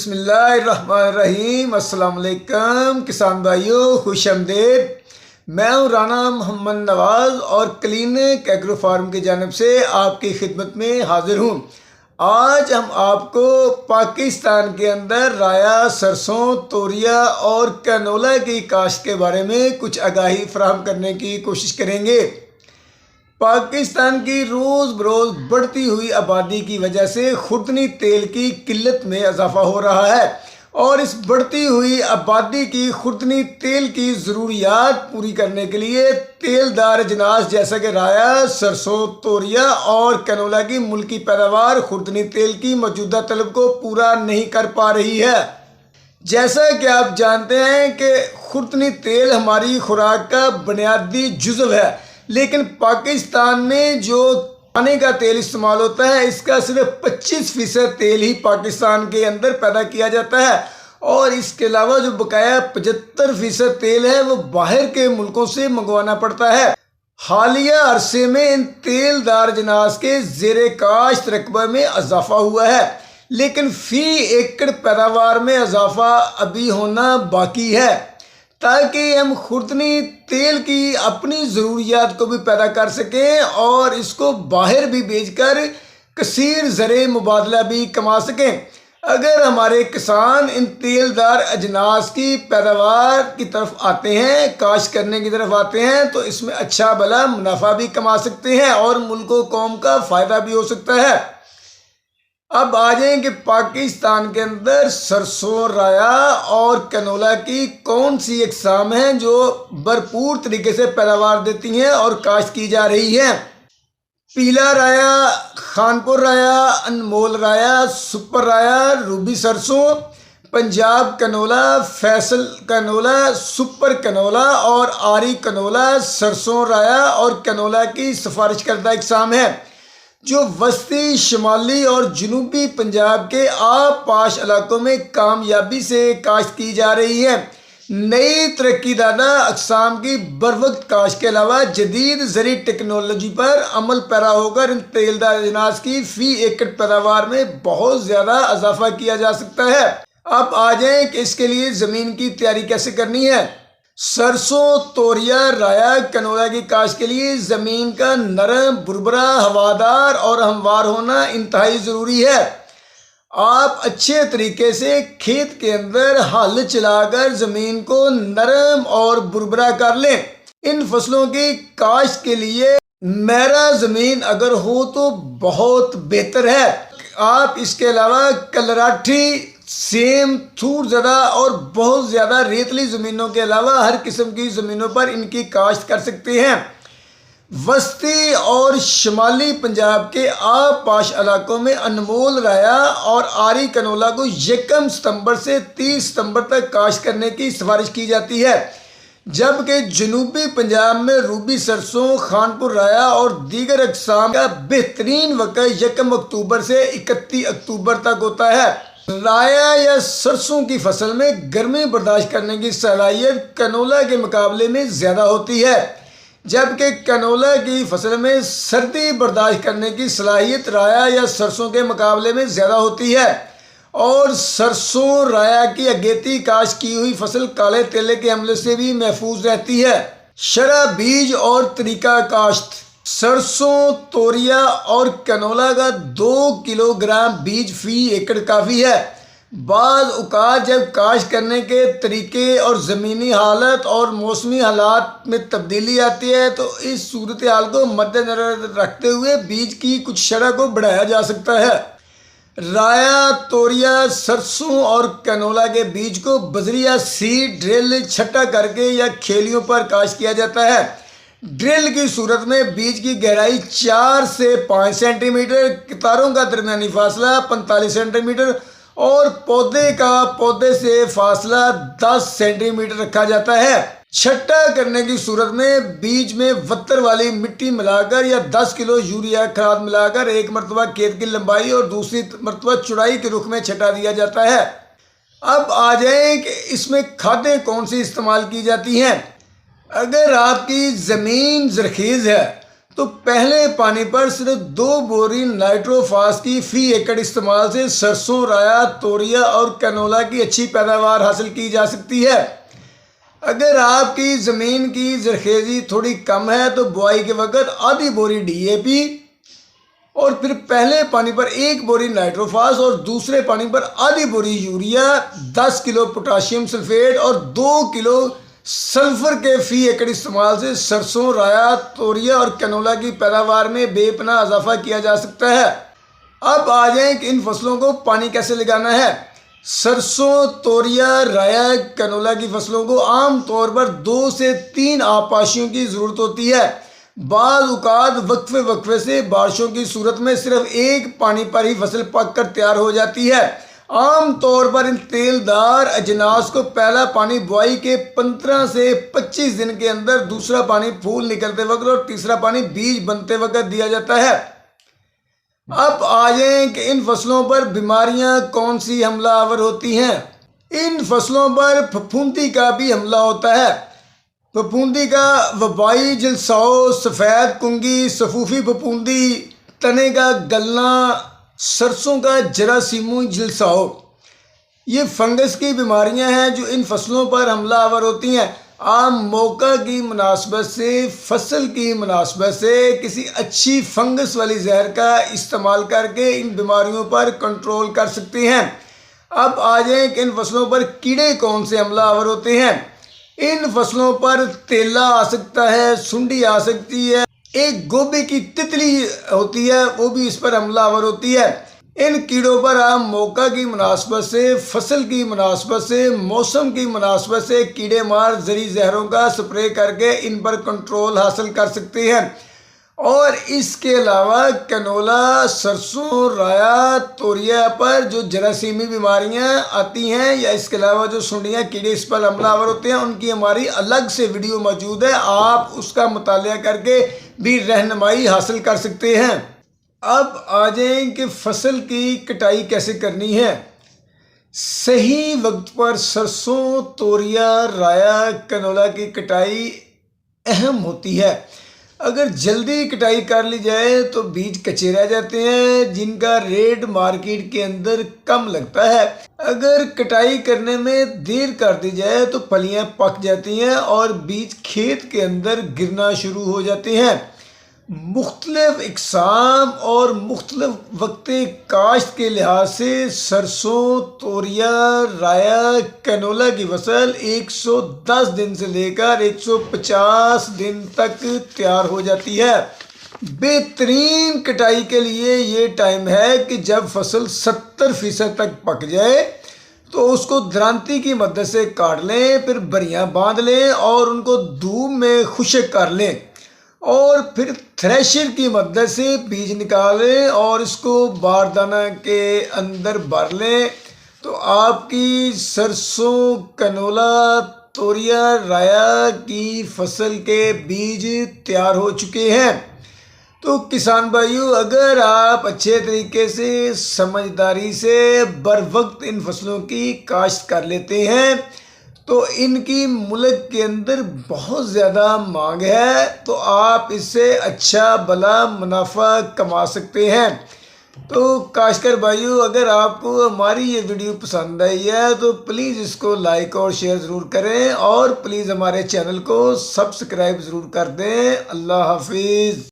बिस्मिल्लाहिर्रहमानिर्रहीम। अस्सलाम वालेकुम किसान भाइयों, खुश आमदीद। मैं हूँ राना मोहम्मद नवाज़ और क्लिनिक एग्रो फार्म की जानिब से आपकी खिदमत में हाजिर हूँ। आज हम आपको पाकिस्तान के अंदर राया, सरसों, तोरिया और कैनोला की काश्त के बारे में कुछ आगाही फराहम करने की कोशिश करेंगे। पाकिस्तान की रोज़ बरोज़ बढ़ती हुई आबादी की वजह से खुर्दनी तेल की किल्लत में इजाफा हो रहा है और इस बढ़ती हुई आबादी की खुर्दनी तेल की ज़रूरियात पूरी करने के लिए तेलदार अजनास जैसा कि राया, सरसों, तोरिया और कैनोला की मुल्की पैदावार खुर्दनी तेल की मौजूदा तलब को पूरा नहीं कर पा रही है। जैसा कि आप जानते हैं कि खुर्दनी तेल हमारी खुराक का बुनियादी जुज़व है, लेकिन पाकिस्तान में जो खाने का तेल इस्तेमाल होता है इसका सिर्फ 25% तेल ही पाकिस्तान के अंदर पैदा किया जाता है और इसके अलावा जो बकाया 75% तेल है वो बाहर के मुल्कों से मंगवाना पड़ता है। हालिया अरसे में इन तेलदार अजनास के ज़ेरे काश्त रकबे में इजाफा हुआ है, लेकिन फ़ी एकड़ पैदावार में इजाफा अभी होना बाकी है ताकि हम खुर्दनी तेल की अपनी ज़रूरियात को भी पैदा कर सकें और इसको बाहर भी बेचकर कसीर ज़रे मुबादला भी कमा सकें। अगर हमारे किसान इन तेलदार अजनास की पैदावार की तरफ आते हैं, काश्त करने की तरफ आते हैं, तो इसमें अच्छा भला मुनाफा भी कमा सकते हैं और मुल्क व कौम का फ़ायदा भी हो सकता है। अब आ जाएं कि पाकिस्तान के अंदर सरसों, राया और कैनोला की कौन सी इकसाम हैं जो भरपूर तरीके से पैदावार देती हैं और काश्त की जा रही हैं। पीला राया, खानपुर राया, अनमोल राया, सुपर राया, रूबी सरसों, Punjab canola, Faisal canola, super canola और आरी कैनोला सरसों, राया और कैनोला की सिफारिश करदा इकसाम है जो वस्ती, शिमाली और जनूबी पंजाब के आब पाश इलाकों में कामयाबी से काश्त की जा रही है। नई तरक्की दादा अक़साम की बरवक्त काश्त के अलावा जदीद ज़री टेक्नोलॉजी पर अमल पैरा होकर इन तेलदार अजनास की फ़ी एकड़ पैदावार में बहुत ज़्यादा इजाफा किया जा सकता है। अब आ जाएँ कि इसके लिए ज़मीन की तैयारी कैसे करनी है। सरसों, तोरिया, राया, कैनोला की काश्त के लिए ज़मीन का नरम, बुरबरा, हवादार और हमवार होना इंतहाई ज़रूरी है। आप अच्छे तरीके से खेत के अंदर हल चलाकर ज़मीन को नरम और बुरबरा कर लें। इन फसलों की काश्त के लिए मैरा ज़मीन अगर हो तो बहुत बेहतर है। आप इसके अलावा कलराठी, सेम, थूर ज़दा और बहुत ज़्यादा रेतली ज़मीनों के अलावा हर किस्म की ज़मीनों पर इनकी काश्त कर सकते हैं। वस्ती और शिमाली पंजाब के आब पाश इलाकों में अनमोल राया और आरी कैनोला को 1 सितंबर से 30 सितंबर तक काश्त करने की सिफारिश की जाती है, जबकि जनूबी पंजाब में रूबी सरसों, खानपुर राया और दीगर अक़साम का बेहतरीन वक़्त 1 अक्टूबर से 31 अक्टूबर तक होता है। राया या सरसों की फसल में गर्मी बर्दाश्त करने की सलाहियत कैनोला के मुकाबले में ज़्यादा होती है, जबकि कैनोला की फसल में सर्दी बर्दाश्त करने की सलाहियत राया या सरसों के मुकाबले में ज़्यादा होती है और सरसों, राया की अगेती काश्त की हुई फसल काले तेले के हमले से भी महफूज रहती है। शरह बीज और तरीका काश्त। सरसों, तोरिया और कैनोला का 2 किलोग्राम बीज फ़ी एकड़ काफ़ी है। बाज़ औक़ात जब काश्त करने के तरीके और ज़मीनी हालत और मौसमी हालात में तब्दीली आती है तो इस सूरत हाल को मद्देनज़र रखते हुए बीज की कुछ शरह को बढ़ाया जा सकता है। राया, तोरिया, सरसों और कैनोला के बीज को बजरिया सीड ड्रिल छटा करके या खेलियों पर काश्त किया जाता है। ड्रिल की सूरत में बीज की गहराई 4 से 5 सेंटीमीटर, कितारों का दरमियानी फासला 45 सेंटीमीटर और पौधे से फासला 10 सेंटीमीटर रखा जाता है। छट्टा करने की सूरत में बीज में वत्तर वाली मिट्टी मिलाकर या 10 किलो यूरिया खाद मिलाकर एक मरतबा खेत की लंबाई और दूसरी मरतबा चौड़ाई के रुख में छटा दिया जाता है। अब आ जाए कि इसमें खादें कौन सी इस्तेमाल की जाती हैं। अगर आपकी ज़मीन ज़रख़ीज़ है तो पहले पानी पर सिर्फ 2 बोरी नाइट्रोफास की फी एकड़ इस्तेमाल से सरसों, राया, तोरिया और कैनोला की अच्छी पैदावार हासिल की जा सकती है। अगर आपकी ज़मीन की जरखेज़ी थोड़ी कम है तो बुआई के वक्त आधी बोरी DAP और फिर पहले पानी पर 1 बोरी नाइट्रोफास और दूसरे पानी पर आधी बोरी यूरिया, 10 किलो पोटाशियम सल्फेट और 2 किलो सल्फर के फी एकड़ इस्तेमाल से सरसों, राया, तोरिया और कैनोला की पैदावार में बेपनाह इजाफा किया जा सकता है। अब आ जाएं कि इन फसलों को पानी कैसे लगाना है। सरसों, तोरिया, राया, कैनोला की फसलों को आम तौर पर 2 से 3 आबपाशियों की ज़रूरत होती है। बाज़ औक़ात वक्फे से बारिशों की सूरत में सिर्फ 1 पानी पर ही फसल पक कर तैयार हो जाती है। आम तौर पर इन तेलदार अजनास को पहला पानी बुआई के 15 से 25 दिन के अंदर, दूसरा पानी फूल निकलते वक्त और तीसरा पानी बीज बनते वक्त दिया जाता है। अब आ जाएं कि इन फसलों पर बीमारियां कौन सी हमलावर होती हैं। इन फसलों पर फफूंदी का भी हमला होता है। फफूंदी का वबाई जलसाओ, सफ़ेद कुंगी, सफूफी फफूंदी, तने का गलना, सरसों का जरासीमी जलसाओ, ये फंगस की बीमारियां हैं जो इन फसलों पर हमलावर होती हैं। आम मौका की मुनासबत से, फसल की मुनासबत से किसी अच्छी फंगस वाली जहर का इस्तेमाल करके इन बीमारियों पर कंट्रोल कर सकते हैं। अब आ जाएं कि इन फसलों पर कीड़े कौन से हमलावर होते हैं। इन फसलों पर तेला आ सकता है, सुंडी आ सकती है, एक गोभी की तितली होती है वो भी इस पर हमलावर होती है। इन कीड़ों पर आप मौका की मुनासबत से, फसल की मुनासबत से, मौसम की मुनासबत से कीड़े मार जरी जहरों का स्प्रे करके इन पर कंट्रोल हासिल कर सकते हैं। और इसके अलावा कैनोला, सरसों, राया, तोरिया पर जो जरासीमी बीमारियां आती हैं या इसके अलावा जो सुंडियां कीड़े इस पर हमलावर होते हैं, उनकी हमारी अलग से वीडियो मौजूद है, आप उसका मुतालिया करके भी रहनुमाई हासिल कर सकते हैं। अब आ जाएं कि फसल की कटाई कैसे करनी है। सही वक्त पर सरसों, तोरिया, राया, कैनोला की कटाई अहम होती है। अगर जल्दी कटाई कर ली जाए तो बीज कच्चे रह जाते हैं जिनका रेट मार्केट के अंदर कम लगता है। अगर कटाई करने में देर कर दी जाए तो फलियां पक जाती हैं और बीज खेत के अंदर गिरना शुरू हो जाते हैं। मुख्तलिफ इकसाम और मुख्तलिफ वक्त काश्त के लिहाज से सरसों, तोरिया, राया, कैनोला की फसल 110 दिन से लेकर 150 दिन तक तैयार हो जाती है। बेहतरीन कटाई के लिए ये टाइम है कि जब फसल 70% तक पक जाए तो उसको दरांती की मदद से काट लें, फिर बरियां बांध लें और उनको धूप में खुश्क कर लें और फिर थ्रेशर की मदद से बीज निकालें और इसको बारदाना के अंदर भर लें। तो आपकी सरसों, कैनोला, तोरिया, राया की फसल के बीज तैयार हो चुके हैं। तो किसान भाइयों, अगर आप अच्छे तरीके से, समझदारी से बर वक्त इन फसलों की काश्त कर लेते हैं तो इनकी मुल्क के अंदर बहुत ज़्यादा मांग है, तो आप इससे अच्छा भला मुनाफा कमा सकते हैं। तो काश्तकार भाइयों, अगर आपको हमारी ये वीडियो पसंद आई है तो प्लीज़ इसको लाइक और शेयर ज़रूर करें और प्लीज़ हमारे चैनल को सब्सक्राइब ज़रूर कर दें। अल्लाह हाफिज़।